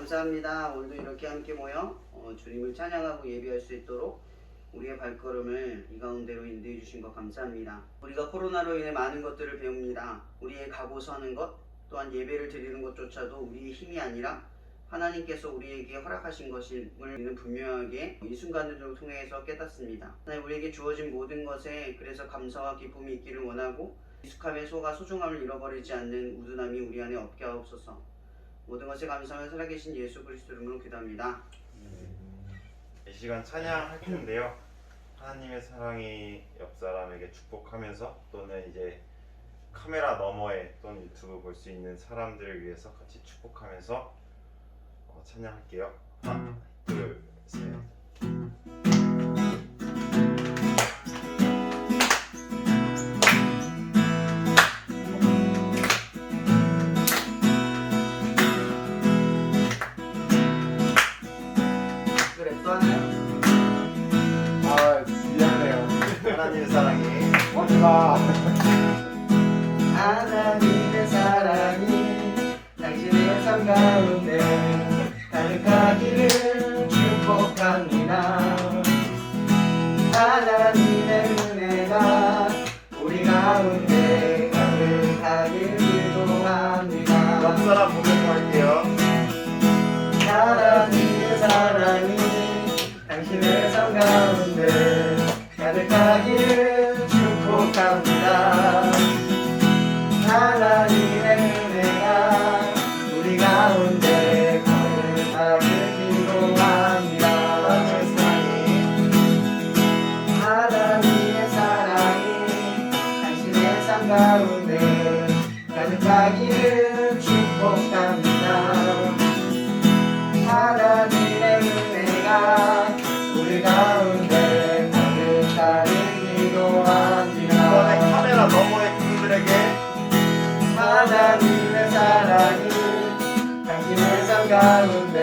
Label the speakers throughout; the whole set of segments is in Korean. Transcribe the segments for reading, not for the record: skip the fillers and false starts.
Speaker 1: 감사합니다. 오늘도 이렇게 함께 모여 주님을 찬양하고 예배할 수 있도록 우리의 발걸음을 이 가운데로 인도해 주신 것 감사합니다. 우리가 코로나로 인해 많은 것들을 배웁니다. 우리의 가고 서는 것, 또한 예배를 드리는 것조차도 우리의 힘이 아니라 하나님께서 우리에게 허락하신 것임을 우리는 분명하게 이 순간들을 통해서 깨닫습니다. 하나님, 우리에게 주어진 모든 것에 그래서 감사와 기쁨이 있기를 원하고 익숙함에 속아 소중함을 잃어버리지 않는 우둔함이 우리 안에 없게 하옵소서. 모든 것에 감사하며 살아계신 예수 그리스도 이름으로 기도합니다.
Speaker 2: 이 시간 찬양할 텐데요. 하나님의 사랑이 옆 사람에게 축복하면서 또는 이제 카메라 너머에 또는 유튜브 볼 수 있는 사람들을 위해서 같이 축복하면서 찬양할게요. 하나, 둘, 셋. 하나님의 사랑이
Speaker 1: 하나님의 사랑이 당신의 삶 가운데 가득하기를 축복합니다. 하나님의 은혜가 우리 가운데 가득하길 기도합니다.
Speaker 2: 옆 사람 보면서 할게요.
Speaker 1: 하나님의 사랑이 당신의 삶 가운데 가득하기를 축복합니다. 하나님의 은혜가 우리 가운데 가득하길 기도합니다. 하나님의 사랑이 당신의 삶 가운데 가득하기를 축복합니다. 하나님의 은혜가 우리 가운데
Speaker 2: 이번에 카메라 너머의 그분들에게
Speaker 1: 하나님의 사랑이 당신의 삶 가운데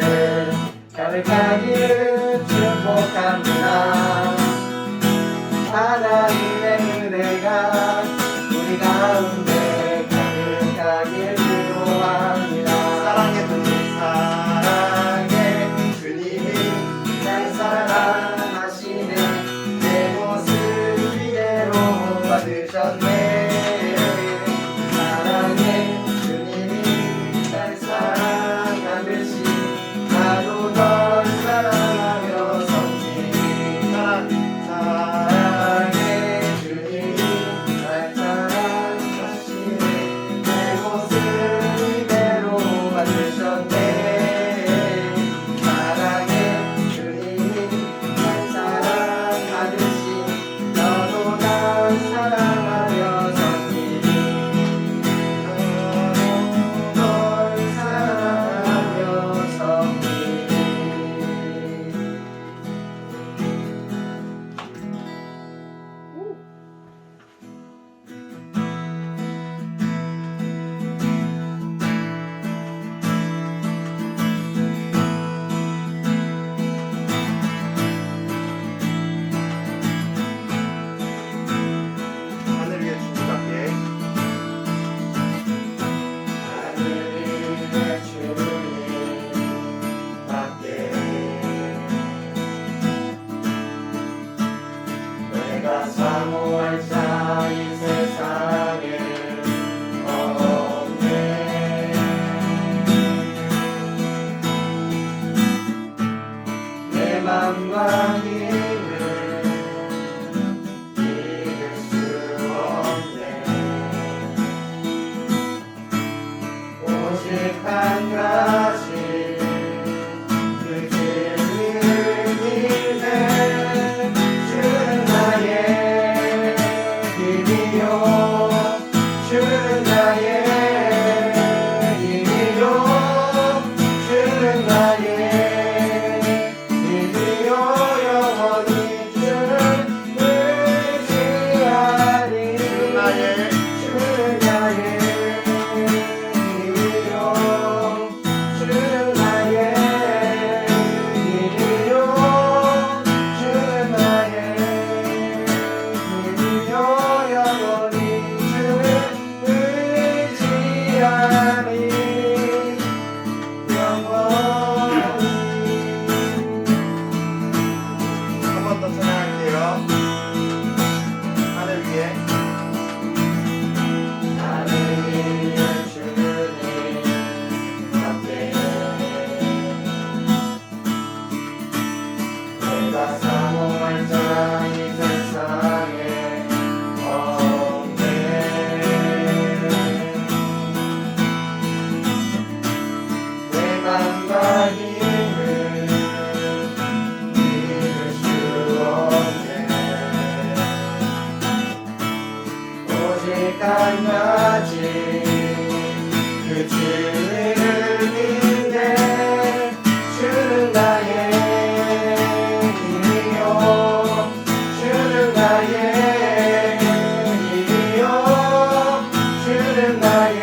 Speaker 1: 가득하기를 축복합니다. 하나님의 은혜가 우리 가운데 가득하길 기도합니다.
Speaker 2: 사랑의 주님,
Speaker 1: 사랑의 주님이 날 사랑하시네. 내 모습 이대로 받으셨네. 사랑의 주님이 날 사랑하듯이 나도 널 사랑하네.
Speaker 2: 때까지 그 주를 믿네. 주는 나의 힘이요 주는 나의 힘이요 주는 나의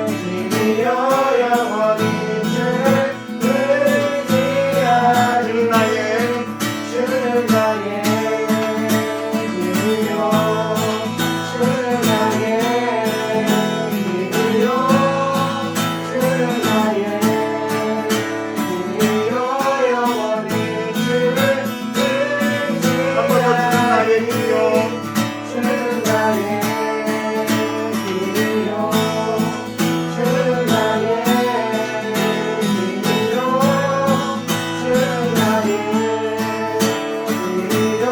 Speaker 2: 힘이요 영원히 주를 의지하리. 주는 나의 힘이요 주는 나의 힘이요 주는 나의 힘이요 영원히 주를 의지하리. 주는 나의 힘이요 주는 나의 힘이요 주는 나의 힘이요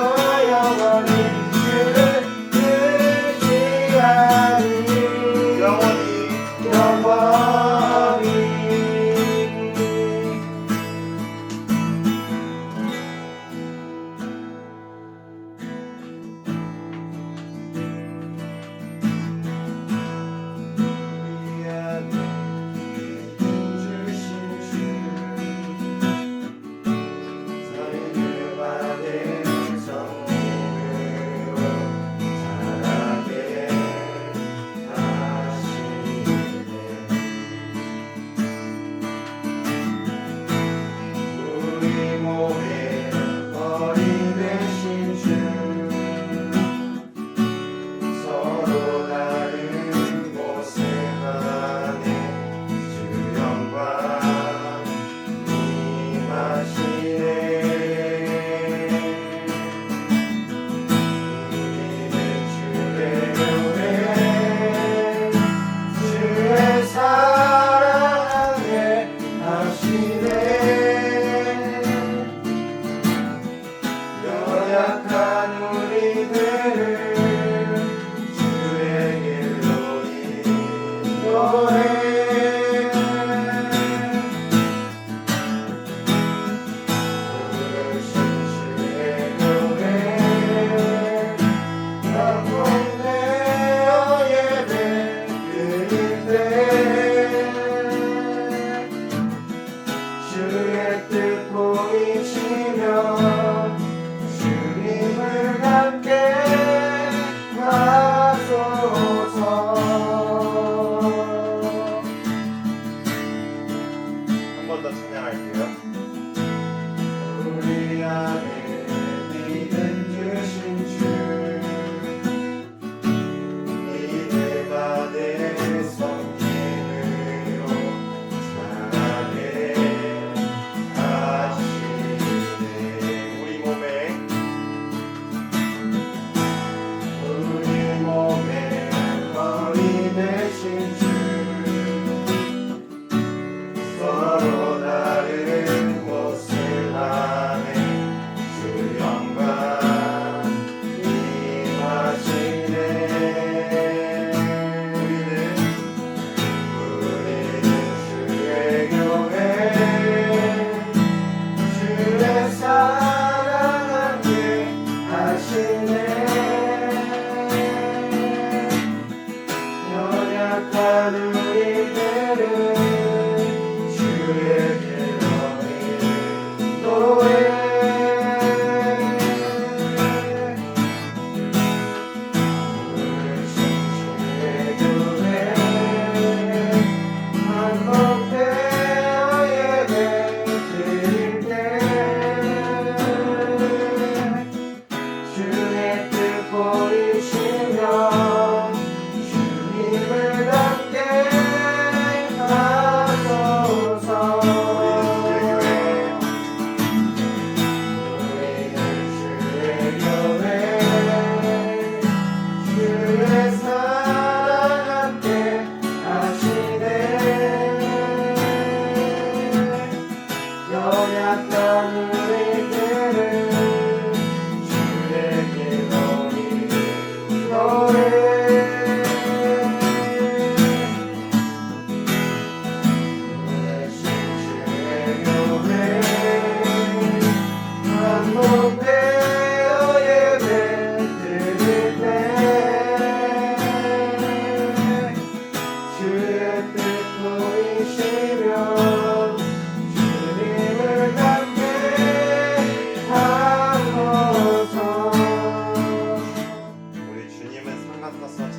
Speaker 2: 영원히 주를 의지하리. 영원히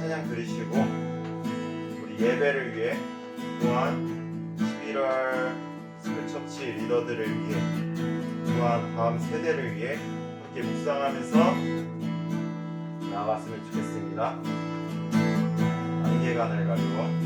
Speaker 2: 찬양 드리시고 우리 예배를 위해 또한 11월 스쿨처치 리더들을 위해 또한 다음 세대를 위해 함께 묵상하면서 나아갔으면 좋겠습니다. 안개간을 가지고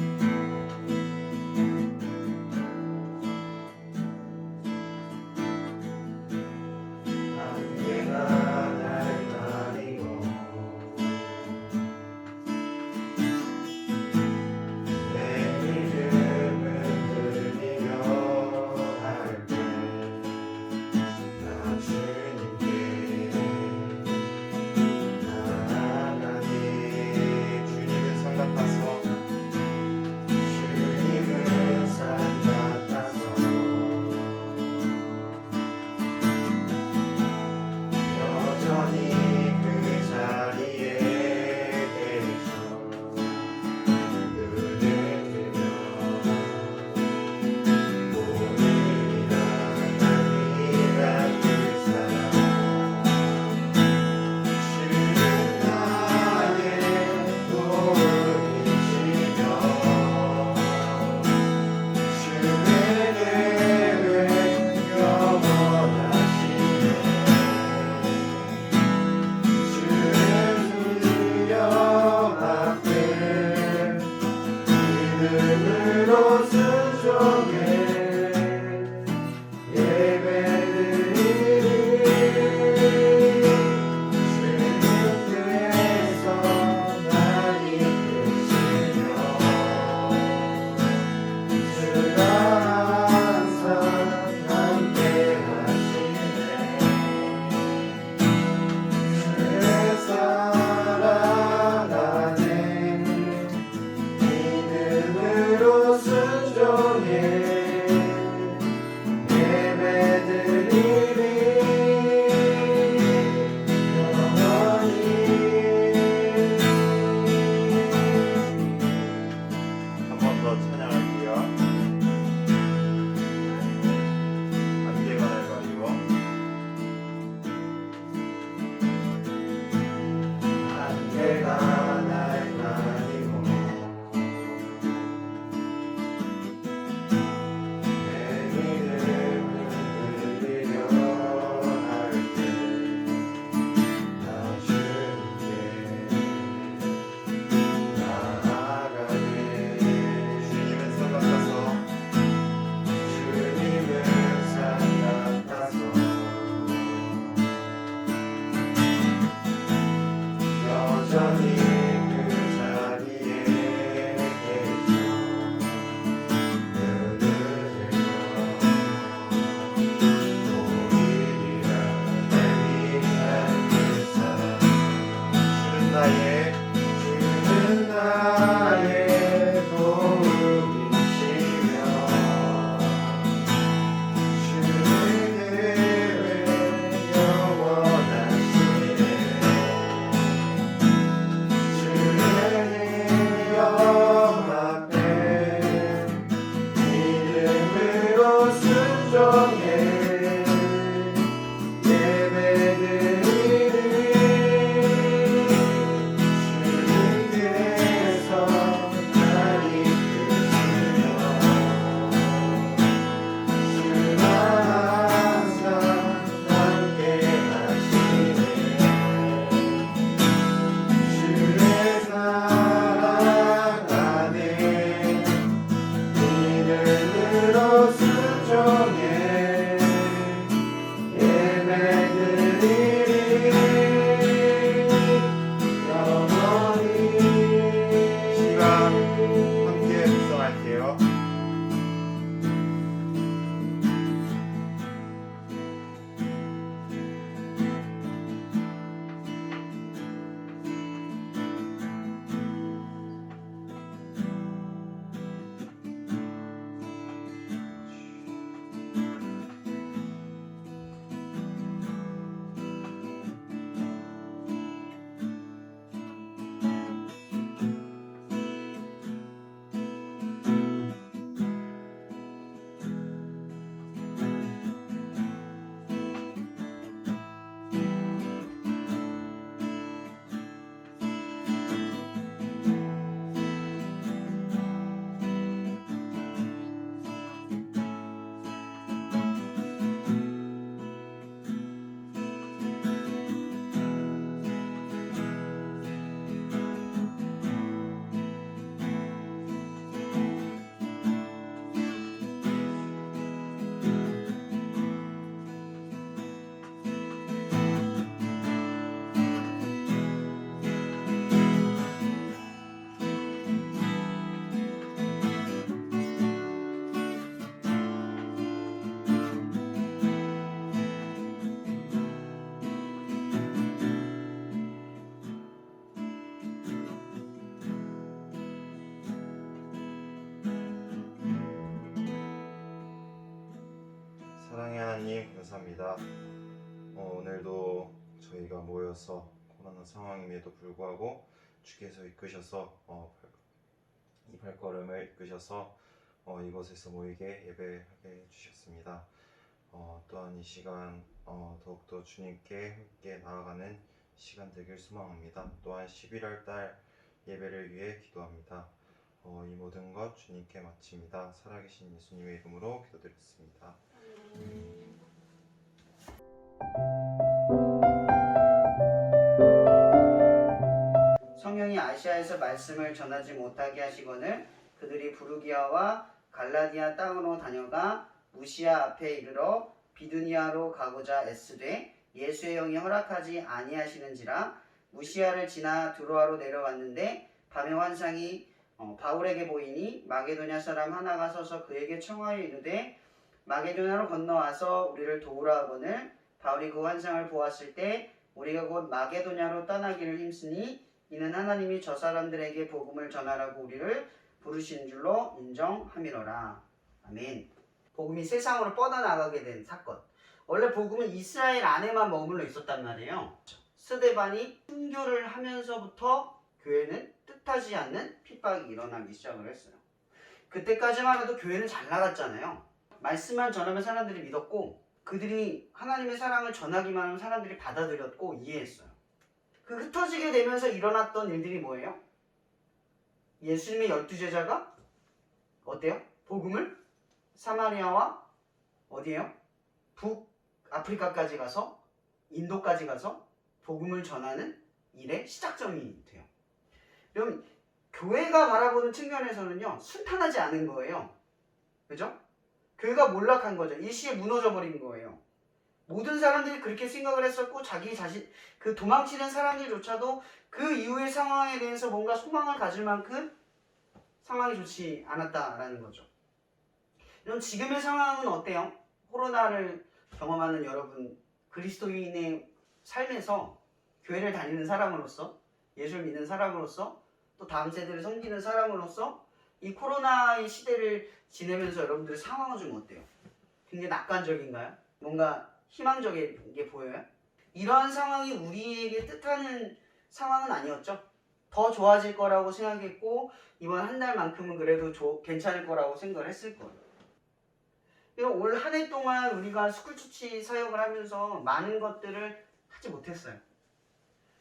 Speaker 2: 감사합니다. 오늘도 저희가 모여서 코로나 상황임에도 불구하고 주께서 이끄셔서 이 발걸음을 이끄셔서 이곳에서 모이게 예배하게 해주셨습니다. 또한 이 시간 더욱더 주님께 함께 나아가는 시간 되길 소망합니다. 또한 11월 달 예배를 위해 기도합니다. 이 모든 것 주님께 마칩니다. 살아계신 예수님의 이름으로 기도드렸습니다.
Speaker 1: 성령이 아시아에서 말씀을 전하지 못하게 하시거늘 그들이 부르기아와 갈라디아 땅으로 다녀가 무시아 앞에 이르러 비두니아로 가고자 애쓰되 예수의 영이 허락하지 아니하시는지라. 무시아를 지나 두로아로 내려갔는데 밤에 환상이 바울에게 보이니 마게도냐 사람 하나가 서서 그에게 청하여 이르되 마게도냐로 건너와서 우리를 도우라 하거늘. 바울이 그 환상을 보았을 때 우리가 곧 마게도냐로 떠나기를 힘쓰니 이는 하나님이 저 사람들에게 복음을 전하라고 우리를 부르신 줄로 인정함이로라. 아멘. 복음이 세상으로 뻗어나가게 된 사건. 원래 복음은 이스라엘 안에만 머물러 있었단 말이에요. 스데반이 순교를 하면서부터 교회는 뜻하지 않는 핍박이 일어나기 시작을 했어요. 그때까지만 해도 교회는 잘 나갔잖아요. 말씀만 전하면 사람들이 믿었고 그들이 하나님의 사랑을 전하기만 하면 사람들이 받아들였고 이해했어요. 그 흩어지게 되면서 일어났던 일들이 뭐예요? 예수님의 12제자가 어때요? 복음을 사마리아와 어디에요? 북아프리카까지 가서 인도까지 가서 복음을 전하는 일의 시작점이 돼요. 그럼 교회가 바라보는 측면에서는요, 순탄하지 않은 거예요. 그죠? 교회가 몰락한 거죠. 일시에 무너져 버린 거예요. 모든 사람들이 그렇게 생각을 했었고 자기 자신, 그 도망치는 사람들조차도 그 이후의 상황에 대해서 뭔가 소망을 가질 만큼 상황이 좋지 않았다라는 거죠. 그럼 지금의 상황은 어때요? 코로나를 경험하는 여러분, 그리스도인의 삶에서 교회를 다니는 사람으로서, 예수를 믿는 사람으로서, 또 다음 세대를 섬기는 사람으로서 이 코로나의 시대를 지내면서 여러분들의 상황은 좀 어때요? 굉장히 낙관적인가요? 뭔가 희망적인 게 보여요? 이러한 상황이 우리에게 뜻하는 상황은 아니었죠. 더 좋아질 거라고 생각했고 이번 한 달만큼은 그래도 괜찮을 거라고 생각을 했을 거예요. 올 한 해 동안 우리가 스쿨추치 사역을 하면서 많은 것들을 하지 못했어요.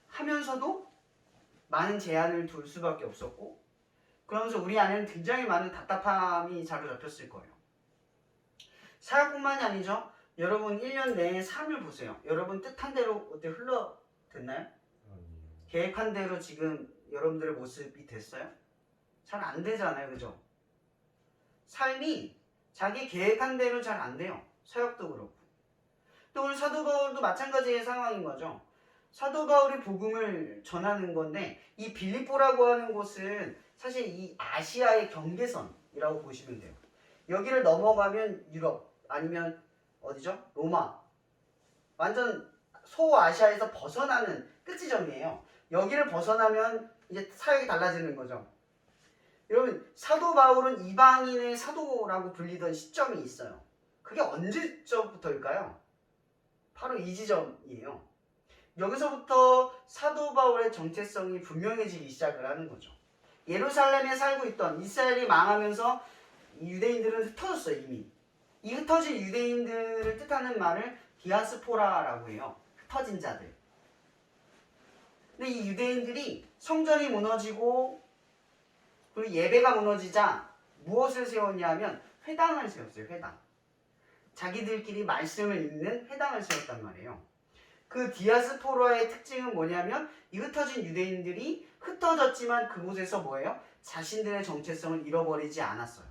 Speaker 1: 하면서도 많은 제한을 둘 수밖에 없었고 그러면서 우리 안에는 굉장히 많은 답답함이 자리잡혔을 거예요. 사역뿐만이 아니죠. 여러분 1년 내의 삶을 보세요. 여러분 뜻한 대로 어떻게 흘러됐나요? 계획한 대로 지금 여러분들의 모습이 됐어요? 잘 안 되잖아요. 그죠? 삶이 자기 계획한 대로 잘 안 돼요. 사역도 그렇고. 또 우리 사도 바울도 마찬가지의 상황인 거죠. 사도 바울이 복음을 전하는 건데 이 빌립보라고 하는 곳은 사실 이 아시아의 경계선이라고 보시면 돼요. 여기를 넘어가면 유럽 아니면 어디죠? 로마. 완전 소아시아에서 벗어나는 끝지점이에요. 여기를 벗어나면 이제 사역이 달라지는 거죠. 여러분 사도 바울은 이방인의 사도라고 불리던 시점이 있어요. 그게 언제부터일까요? 바로 이 지점이에요. 여기서부터 사도 바울의 정체성이 분명해지기 시작을 하는 거죠. 예루살렘에 살고 있던 이스라엘이 망하면서 유대인들은 흩어졌어요. 이미. 이 흩어진 유대인들을 뜻하는 말을 디아스포라라고 해요. 흩어진 자들. 근데 이 유대인들이 성전이 무너지고 그리고 예배가 무너지자 무엇을 세웠냐면 회당을 세웠어요. 회당. 자기들끼리 말씀을 읽는 회당을 세웠단 말이에요. 그 디아스포라의 특징은 뭐냐면 이 흩어진 유대인들이 흩어졌지만 그곳에서 뭐예요? 자신들의 정체성을 잃어버리지 않았어요.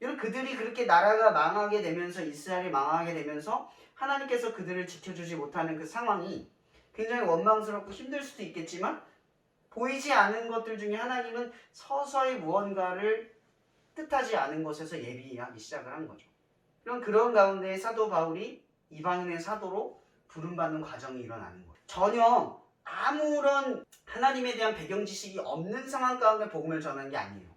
Speaker 1: 여러분 그들이 그렇게 나라가 망하게 되면서 이스라엘이 망하게 되면서 하나님께서 그들을 지켜주지 못하는 그 상황이 굉장히 원망스럽고 힘들 수도 있겠지만 보이지 않는 것들 중에 하나님은 서서히 무언가를 뜻하지 않은 것에서 예비하기 시작을 한 거죠. 그런 가운데 사도 바울이 이방인의 사도로 부름받는 과정이 일어나는 거예요. 전혀 아무런 하나님에 대한 배경 지식이 없는 상황 가운데 복음을 전하는 게 아니에요.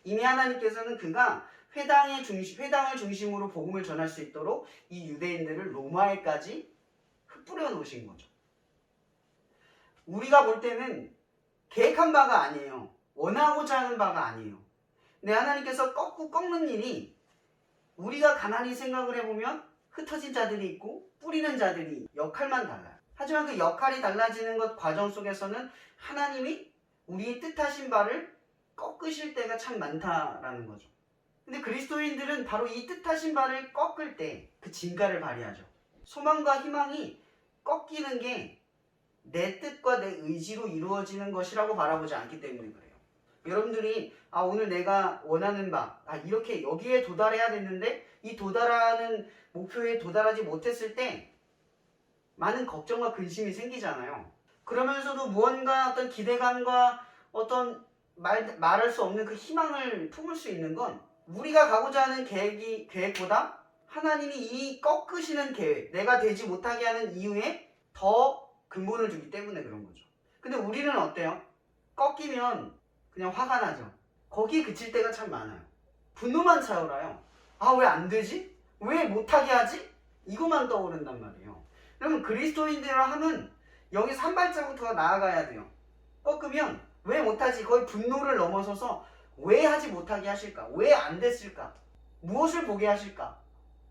Speaker 1: 이미 하나님께서는 그가 회당을 중심으로 복음을 전할 수 있도록 이 유대인들을 로마에까지 흩뿌려 놓으신 거죠. 우리가 볼 때는 계획한 바가 아니에요. 원하고자 하는 바가 아니에요. 근데 하나님께서 꺾는 일이 우리가 가만히 생각을 해보면 흩어진 자들이 있고 뿌리는 자들이 역할만 달라요. 하지만 그 역할이 달라지는 것 과정 속에서는 하나님이 우리의 뜻하신 바를 꺾으실 때가 참 많다라는 거죠. 근데 그리스도인들은 바로 이 뜻하신 바를 꺾을 때 그 진가를 발휘하죠. 소망과 희망이 꺾이는 게 내 뜻과 내 의지로 이루어지는 것이라고 바라보지 않기 때문에 그래요. 여러분들이 오늘 내가 원하는 바 이렇게 여기에 도달해야 됐는데 이 도달하는 목표에 도달하지 못했을 때 많은 걱정과 근심이 생기잖아요. 그러면서도 무언가 어떤 기대감과 어떤 말할 수 없는 그 희망을 품을 수 있는 건 우리가 가고자 하는 계획보다 하나님이 이 꺾으시는 계획, 내가 되지 못하게 하는 이유에 더 근본을 두기 때문에 그런 거죠. 근데 우리는 어때요? 꺾이면 그냥 화가 나죠. 거기에 그칠 때가 참 많아요. 분노만 차오라요. 왜 안 되지? 왜 못하게 하지? 이것만 떠오른단 말이에요. 그러면 그리스도인들이라 하면 여기서 한 발자국 더 나아가야 돼요. 꺾으면 왜 못하지? 거의 분노를 넘어서서 왜 하지 못하게 하실까? 왜 안 됐을까? 무엇을 보게 하실까?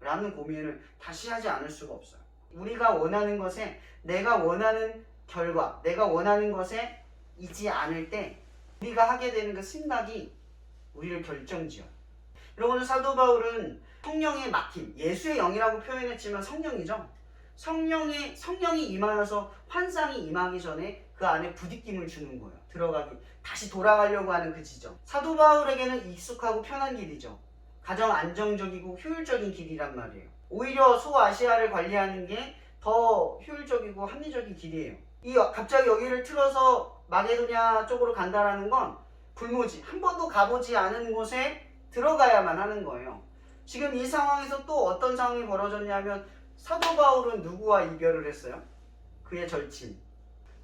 Speaker 1: 라는 고민을 다시 하지 않을 수가 없어요. 우리가 원하는 것에 내가 원하는 결과, 내가 원하는 것에 있지 않을 때 우리가 하게 되는 그 생각이 우리를 결정지어요. 여러분 사도 바울은 성령의 막힘, 예수의 영이라고 표현했지만 성령이죠. 성령이 임하여서 환상이 임하기 전에 그 안에 부딪힘을 주는 거예요. 다시 돌아가려고 하는 그 지점. 사도 바울에게는 익숙하고 편한 길이죠. 가장 안정적이고 효율적인 길이란 말이에요. 오히려 소아시아를 관리하는 게 더 효율적이고 합리적인 길이에요. 갑자기 여기를 틀어서 마게도냐 쪽으로 간다라는 건 불모지, 한 번도 가보지 않은 곳에 들어가야만 하는 거예요. 지금 이 상황에서 또 어떤 상황이 벌어졌냐면 사도 바울은 누구와 이별을 했어요? 그의 절친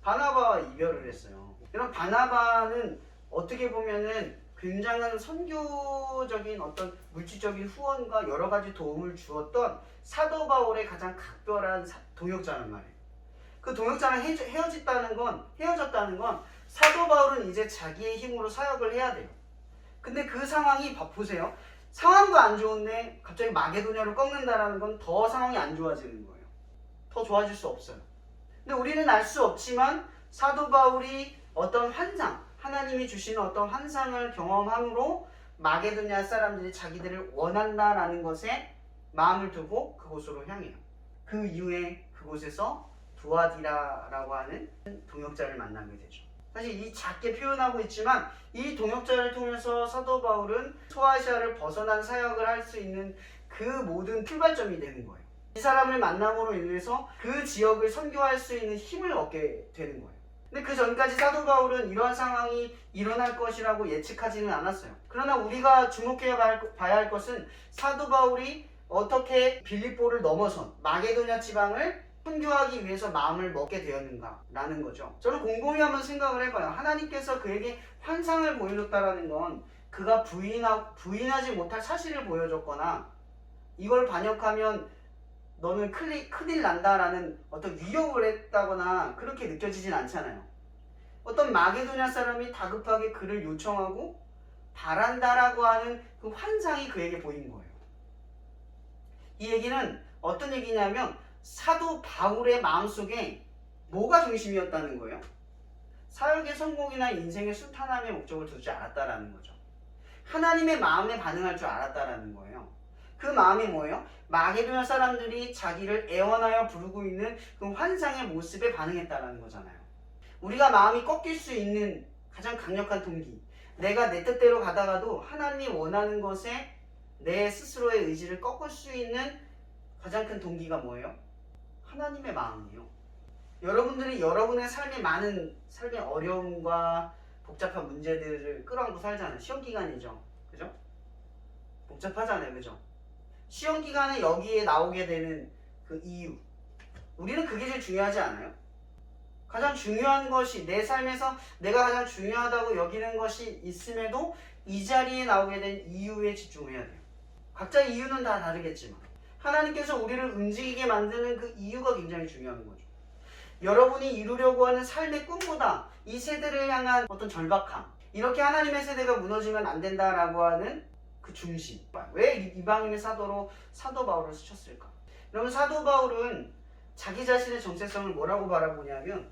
Speaker 1: 바나바와 이별을 했어요. 이런 바나바는 어떻게 보면은 굉장한 선교적인 어떤 물질적인 후원과 여러 가지 도움을 주었던 사도 바울의 가장 각별한 동역자란 말이에요. 그 동역자랑 헤어졌다는 건 사도 바울은 이제 자기의 힘으로 사역을 해야 돼요. 근데 그 상황이 보세요. 상황도 안 좋은데 갑자기 마게도냐로 꺾는다라는 건 더 상황이 안 좋아지는 거예요. 더 좋아질 수 없어요. 근데 우리는 알 수 없지만 사도 바울이 어떤 하나님이 주시는 어떤 환상을 경험함으로 마게도냐 사람들이 자기들을 원한다라는 것에 마음을 두고 그곳으로 향해요. 그 이후에 그곳에서 두아디라라고 하는 동역자를 만나게 되죠. 사실 이 작게 표현하고 있지만 이 동역자를 통해서 사도 바울은 소아시아를 벗어난 사역을 할 수 있는 그 모든 출발점이 되는 거예요. 이 사람을 만남으로 인해서 그 지역을 선교할 수 있는 힘을 얻게 되는 거예요. 근데 그 전까지 사도 바울은 이러한 상황이 일어날 것이라고 예측하지는 않았어요. 그러나 우리가 주목해 봐야 할 것은 사도 바울이 어떻게 빌립보를 넘어선 마게도냐 지방을 선교하기 위해서 마음을 먹게 되었는가라는 거죠. 저는 곰곰이 한번 생각을 해봐요. 하나님께서 그에게 환상을 보여줬다라는 건 그가 부인하지 못할 사실을 보여줬거나 이걸 반역하면 너는 큰일 난다라는 어떤 위협을 했다거나 그렇게 느껴지진 않잖아요. 어떤 마게도냐 사람이 다급하게 그를 요청하고 바란다라고 하는 그 환상이 그에게 보인 거예요. 이 얘기는 어떤 얘기냐면 사도 바울의 마음속에 뭐가 중심이었다는 거예요? 사역의 성공이나 인생의 순탄함의 목적을 두지 않았다라는 거죠. 하나님의 마음에 반응할 줄 알았다라는 거예요. 그 마음이 뭐예요? 마게도냐 사람들이 자기를 애원하여 부르고 있는 그 환상의 모습에 반응했다라는 거잖아요. 우리가 마음이 꺾일 수 있는 가장 강력한 동기, 내가 내 뜻대로 가다가도 하나님이 원하는 것에 내 스스로의 의지를 꺾을 수 있는 가장 큰 동기가 뭐예요? 하나님의 마음이에요. 여러분들이 여러분의 삶의 어려움과 복잡한 문제들을 끌어안고 살잖아요. 시험 기간이죠. 그죠? 복잡하잖아요. 그죠? 시험 기간에 여기에 나오게 되는 그 이유, 우리는 그게 제일 중요하지 않아요? 가장 중요한 것이 내 삶에서 내가 가장 중요하다고 여기는 것이 있음에도 이 자리에 나오게 된 이유에 집중해야 돼요. 각자의 이유는 다 다르겠지만 하나님께서 우리를 움직이게 만드는 그 이유가 굉장히 중요한 거죠. 여러분이 이루려고 하는 삶의 꿈보다 이 세대를 향한 어떤 절박함, 이렇게 하나님의 세대가 무너지면 안 된다라고 하는 그 중심. 왜 이방인의 사도로 사도 바울을 쓰셨을까? 여러분, 사도 바울은 자기 자신의 정체성을 뭐라고 바라보냐면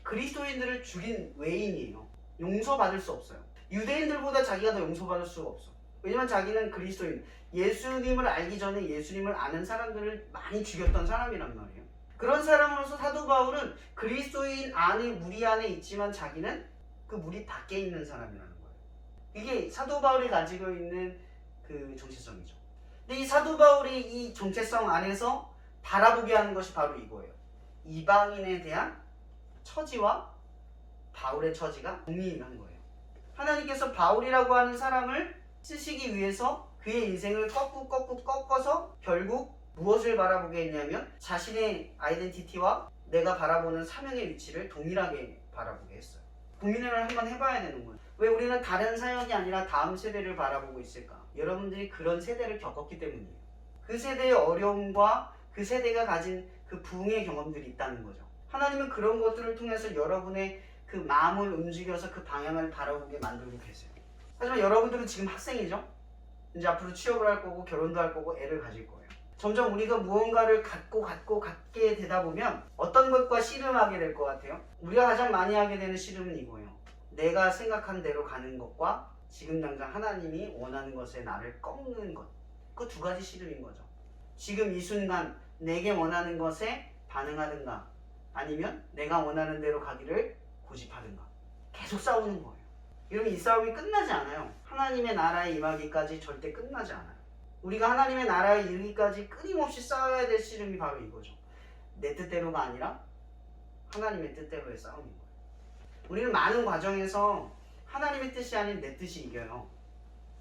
Speaker 1: 그리스도인들을 죽인 외인이에요. 용서받을 수 없어요. 유대인들보다 자기가 더 용서받을 수가 없어. 왜냐면 자기는 그리스도인, 예수님을 알기 전에 예수님을 아는 사람들을 많이 죽였던 사람이란 말이에요. 그런 사람으로서 사도 바울은 그리스도인 안에, 무리 안에 있지만 자기는 그 무리 밖에 있는 사람이라는 거예요. 이게 사도 바울이 가지고 있는 그 정체성이죠. 근데 이 사도 바울이 이 정체성 안에서 바라보게 하는 것이 바로 이거예요. 이방인에 대한 처지와 바울의 처지가 동일한 거예요. 하나님께서 바울이라고 하는 사람을 쓰시기 위해서 그의 인생을 꺾어서 결국 무엇을 바라보게 했냐면 자신의 아이덴티티와 내가 바라보는 사명의 위치를 동일하게 바라보게 했어요. 고민을 한번 해봐야 되는 거예요. 왜 우리는 다른 사역이 아니라 다음 세대를 바라보고 있을까? 여러분들이 그런 세대를 겪었기 때문이에요. 그 세대의 어려움과 그 세대가 가진 그 부흥의 경험들이 있다는 거죠. 하나님은 그런 것들을 통해서 여러분의 그 마음을 움직여서 그 방향을 바라보게 만들고 계세요. 하지만 여러분들은 지금 학생이죠? 이제 앞으로 취업을 할 거고 결혼도 할 거고 애를 가질 거예요. 점점 우리가 무언가를 갖게 되다 보면 어떤 것과 씨름하게 될 것 같아요? 우리가 가장 많이 하게 되는 씨름은 이거예요. 내가 생각한 대로 가는 것과 지금 당장 하나님이 원하는 것에 나를 꺾는 것. 그 두 가지 씨름인 거죠. 지금 이 순간 내게 원하는 것에 반응하든가 아니면 내가 원하는 대로 가기를 고집하든가. 계속 싸우는 거예요. 이러면 이 싸움이 끝나지 않아요. 하나님의 나라에 임하기까지 절대 끝나지 않아요. 우리가 하나님의 나라에 이르기까지 끊임없이 싸워야 될 씨름이 바로 이거죠. 내 뜻대로가 아니라 하나님의 뜻대로의 싸움인 거예요. 우리는 많은 과정에서 하나님의 뜻이 아닌 내 뜻이 이겨요.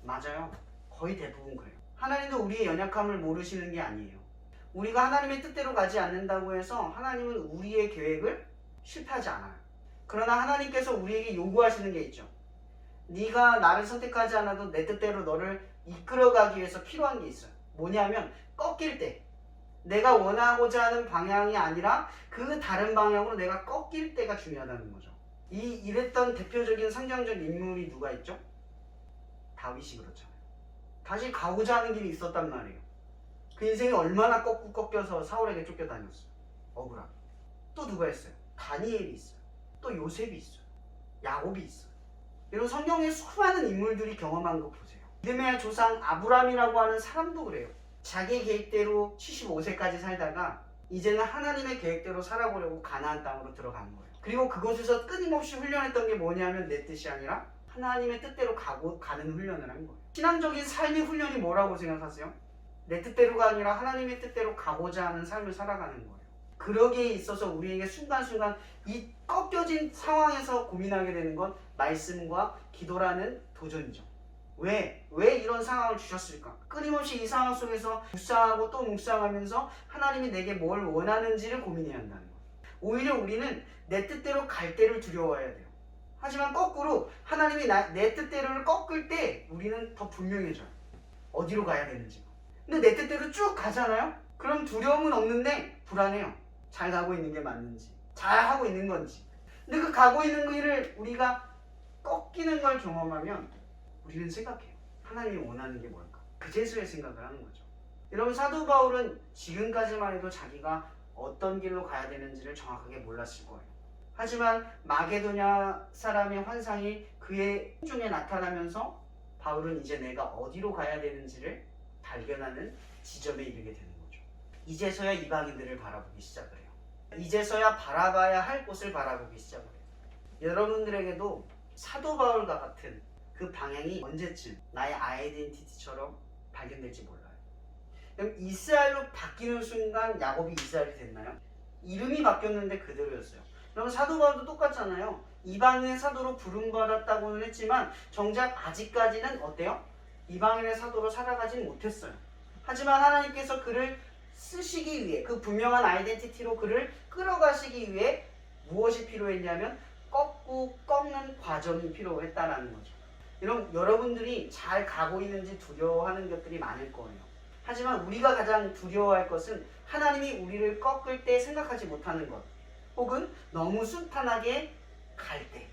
Speaker 1: 맞아요. 거의 대부분 그래요. 하나님도 우리의 연약함을 모르시는 게 아니에요. 우리가 하나님의 뜻대로 가지 않는다고 해서 하나님은 우리의 계획을 실패하지 않아요. 그러나 하나님께서 우리에게 요구하시는 게 있죠. 네가 나를 선택하지 않아도 내 뜻대로 너를 이끌어가기 위해서 필요한 게 있어요. 뭐냐면 꺾일 때 내가 원하고자 하는 방향이 아니라 그 다른 방향으로 내가 꺾일 때가 중요하다는 거죠. 이랬던 대표적인 성경적 인물이 누가 있죠? 다윗이 그렇잖아요. 다시 가고자 하는 길이 있었단 말이에요. 그 인생이 얼마나 꺾여서 사울에게 쫓겨다녔어요. 억울하게. 또 누가 있어요? 다니엘이 있어요. 또 요셉이 있어요. 야곱이 있어요. 이런 성경의 수많은 인물들이 경험한 거 보세요. 믿음의 조상 아브라함이라고 하는 사람도 그래요. 자기 계획대로 75세까지 살다가 이제는 하나님의 계획대로 살아보려고 가나안 땅으로 들어가는 거예요. 그리고 그곳에서 끊임없이 훈련했던 게 뭐냐면 내 뜻이 아니라 하나님의 뜻대로 가는 훈련을 한 거예요. 신앙적인 삶의 훈련이 뭐라고 생각하세요? 내 뜻대로가 아니라 하나님의 뜻대로 가고자 하는 삶을 살아가는 거예요. 그러기에 있어서 우리에게 순간순간 이 꺾여진 상황에서 고민하게 되는 건 말씀과 기도라는 도전이죠. 왜 이런 상황을 주셨을까? 끊임없이 이 상황 속에서 묵상하고 또 묵상하면서 하나님이 내게 뭘 원하는지를 고민해야 한다는 거예요. 오히려 우리는 내 뜻대로 갈 때를 두려워해야 돼요. 하지만 거꾸로 하나님이 내 뜻대로를 꺾을 때 우리는 더 분명해져요. 어디로 가야 되는지. 근데 내 뜻대로 쭉 가잖아요? 그럼 두려움은 없는데 불안해요. 잘 가고 있는 게 맞는지, 잘 하고 있는 건지. 근데 그 가고 있는 길을 우리가 꺾이는 걸 경험하면 우리는 생각해요. 하나님이 원하는 게 뭘까? 그제서야 생각을 하는 거죠. 여러분, 사도 바울은 지금까지만 해도 자기가 어떤 길로 가야 되는지를 정확하게 몰랐을 거예요. 하지만 마게도냐 사람의 환상이 그의 중에 나타나면서 바울은 이제 내가 어디로 가야 되는지를 발견하는 지점에 이르게 되는 거죠. 이제서야 이방인들을 바라보기 시작을 해요. 이제서야 바라봐야 할 곳을 바라보기 시작을 해요. 여러분들에게도 사도 바울과 같은 그 방향이 언제쯤 나의 아이덴티티처럼 발견될지 몰라요. 그럼 이스라엘로 바뀌는 순간 야곱이 이스라엘이 됐나요? 이름이 바뀌었는데 그대로였어요. 그럼 사도 바울도 똑같잖아요. 이방인의 사도로 부름받았다고는 했지만 정작 아직까지는 어때요? 이방인의 사도로 살아가진 못했어요. 하지만 하나님께서 그를 쓰시기 위해, 그 분명한 아이덴티티로 그를 끌어가시기 위해 무엇이 필요했냐면 꺾는 과정이 필요했다라는 거죠. 여러분들이 잘 가고 있는지 두려워하는 것들이 많을 거예요. 하지만 우리가 가장 두려워할 것은 하나님이 우리를 꺾을 때 생각하지 못하는 것, 혹은 너무 순탄하게 갈 때,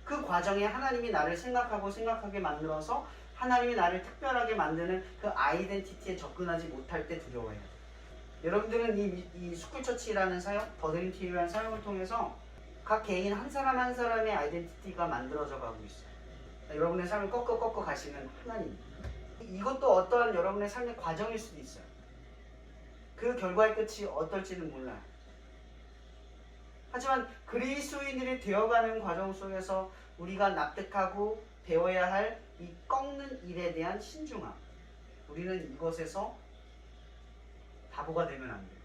Speaker 1: 그 과정에 하나님이 나를 생각하게 만들어서 하나님이 나를 특별하게 만드는 그 아이덴티티에 접근하지 못할 때 두려워해요. 여러분들은 이 스쿨처치라는 사역, 더드림 TV라는 사역을 통해서 각 개인 한 사람 한 사람의 아이덴티티가 만들어져 가고 있어요. 여러분의 삶을 꺾어 가시는 하나님. 이것도 어떠한 여러분의 삶의 과정일 수도 있어요. 그 결과의 끝이 어떨지는 몰라요. 하지만 그리스도인들이 되어가는 과정 속에서 우리가 납득하고 배워야 할 이 꺾는 일에 대한 신중함. 우리는 이것에서 바보가 되면 안 돼요.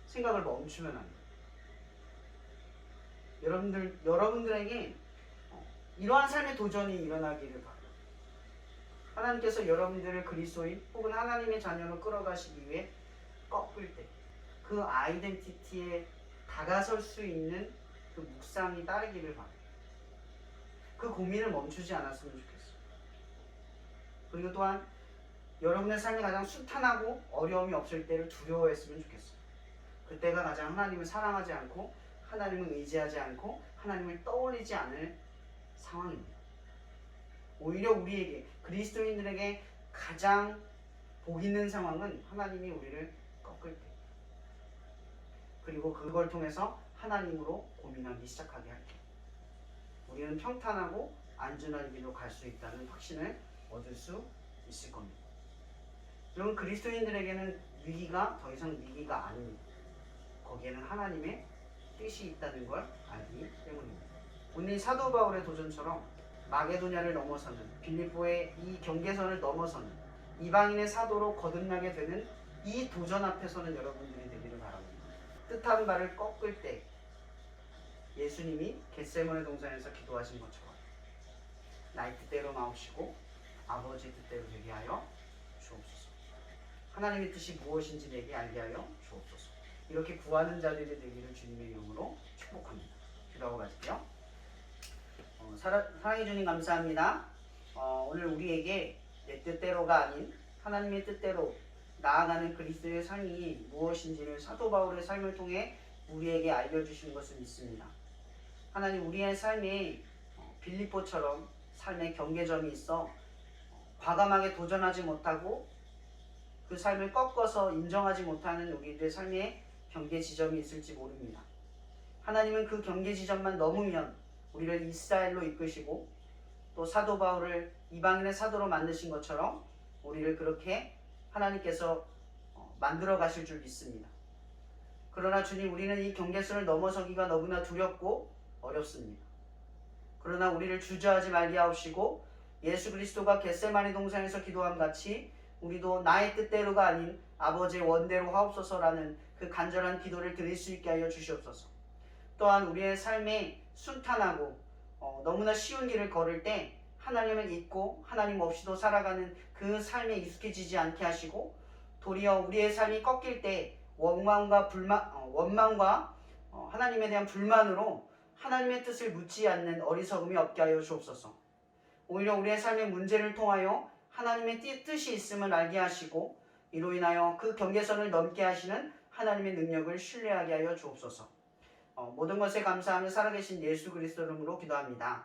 Speaker 1: 생각을 멈추면 안 돼요. 여러분들에게 이러한 삶의 도전이 일어나기를 바라요. 하나님께서 여러분들을 그리스도인 혹은 하나님의 자녀로 끌어가시기 위해 꺾을 때 그 아이덴티티에 다가설 수 있는 그 묵상이 따르기를 바라요. 그 고민을 멈추지 않았으면 좋겠어요. 그리고 또한 여러분의 삶이 가장 순탄하고 어려움이 없을 때를 두려워했으면 좋겠어요. 그때가 가장 하나님을 사랑하지 않고 하나님을 의지하지 않고 하나님을 떠올리지 않을 상황입니다. 오히려 우리에게, 그리스도인들에게 가장 복 있는 상황은 하나님이 우리를 꺾을 때, 그리고 그걸 통해서 하나님으로 고민하기 시작하게 할 때, 우리는 평탄하고 안전한 길로 갈 수 있다는 확신을 얻을 수 있을 겁니다. 여러분, 그리스도인들에게는 위기가 더 이상 위기가 아닙니다. 거기에는 하나님의 뜻이 있다는 걸 알기 때문입니다. 오늘 사도 바울의 도전처럼 마게도냐를 넘어서는, 빌립보의 이 경계선을 넘어서는, 이방인의 사도로 거듭나게 되는 이 도전 앞에서는 여러분들이 되기를 바랍니다. 뜻한 바를 꺾을 때 예수님이 겟세마네 동산에서 기도하신 것처럼 나의 뜻대로 마옵시고 아버지의 뜻대로 되게 하여 주옵소서. 하나님의 뜻이 무엇인지 내게 알게 하여 주옵소서. 이렇게 구하는 자들이 되기를 주님의 이름으로 축복합니다. 기도하고 가실게요. 사랑해 주님 감사합니다. 오늘 우리에게 내 뜻대로가 아닌 하나님의 뜻대로 나아가는 그리스도의 삶이 무엇인지를 사도 바울의 삶을 통해 우리에게 알려주신 것을 믿습니다. 하나님, 우리의 삶에 빌립보처럼 삶의 경계점이 있어 과감하게 도전하지 못하고 그 삶을 꺾어서 인정하지 못하는 우리들의 삶의 경계 지점이 있을지 모릅니다. 하나님은 그 경계 지점만 넘으면 우리를 이스라엘로 이끄시고 또 사도 바울을 이방인의 사도로 만드신 것처럼 우리를 그렇게 하나님께서 만들어 가실 줄 믿습니다. 그러나 주님, 우리는 이 경계선을 넘어서기가 너무나 두렵고 어렵습니다. 그러나 우리를 주저하지 말게 하옵시고 예수 그리스도가 겟세마네 동산에서 기도함 같이 우리도 나의 뜻대로가 아닌 아버지의 원대로 하옵소서라는 그 간절한 기도를 드릴 수 있게 하여 주시옵소서. 또한 우리의 삶에 순탄하고 너무나 쉬운 길을 걸을 때 하나님을 잊고 하나님 없이도 살아가는 그 삶에 익숙해지지 않게 하시고 도리어 우리의 삶이 꺾일 때 원망과 하나님에 대한 불만으로 하나님의 뜻을 묻지 않는 어리석음이 없게 하여 주옵소서. 오히려 우리의 삶의 문제를 통하여 하나님의 뜻이 있음을 알게 하시고 이로 인하여 그 경계선을 넘게 하시는 하나님의 능력을 신뢰하게 하여 주옵소서. 모든 것에 감사하며 살아계신 예수 그리스도 이름으로 기도합니다.